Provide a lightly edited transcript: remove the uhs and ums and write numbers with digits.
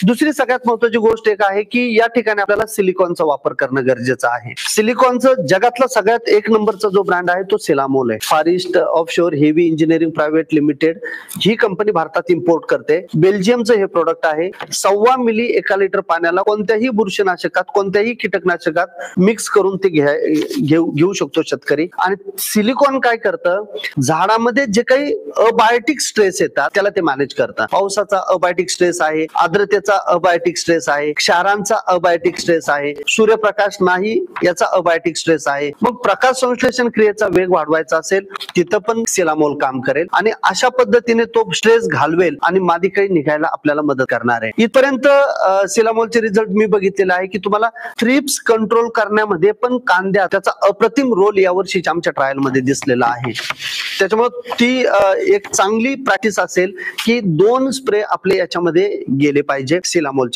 दुसरी सगळ्यात महत्त्वाची गोष्ट एक आहे की या ठिकाणी आपल्याला सिलिकॉनचा वापर करणं गरजेचं आहे। सिलिकॉनचं जगातला सगळ्यात एक नंबरचा जो ब्रँड आहे तो सिलामोल आहे। Far East Offshore Heavy Engineering Private Limited ही कंपनी भारतात इम्पोर्ट करते। बेल्जियमचं हे प्रोडक्ट आहे। 1.25 मिली एका लिटर पाण्याला कोणत्याही बुरशीनाशकात कोणत्याही कीटकनाशकात मिक्स करून ते घेऊ शकतो शेतकरी। आणि सिलिकॉन काय करतं, झाडामध्ये जे काही अबायोटिक स्ट्रेस येतात त्याला ते मॅनेज करतात। पावसाचा अबायोटिक स्ट्रेस आहे, आर्द्रतेचा अबायोटिक स्ट्रेस आहे, क्षारांचा अबायोटिक स्ट्रेस आहे, सूर्यप्रकाश नाही याचा अबायोटिक स्ट्रेस आहे। मग प्रकाश संश्लेषण क्रियेचा वेग वाढवायचा असेल तिथं पण सिलामोल काम करेल आणि अशा पद्धतीने तो स्ट्रेस घालवेल आणि मादी काही निघायला आपल्याला मदत करणार आहे। इथपर्यंत सिलामोलचे रिझल्ट मी बघितलेला आहे की तुम्हाला थ्रिप्स कंट्रोल करण्यामध्ये पण कांद्यात त्याचा अप्रतिम रोल यावर्षीच्या आमच्या ट्रायल मध्ये दिसलेला आहे। त्याच्यामुळे ती एक चांगली प्रॅक्टिस असेल की 2 स्प्रे आपले याच्यामध्ये गेले पाहिजे सिलामोलचे।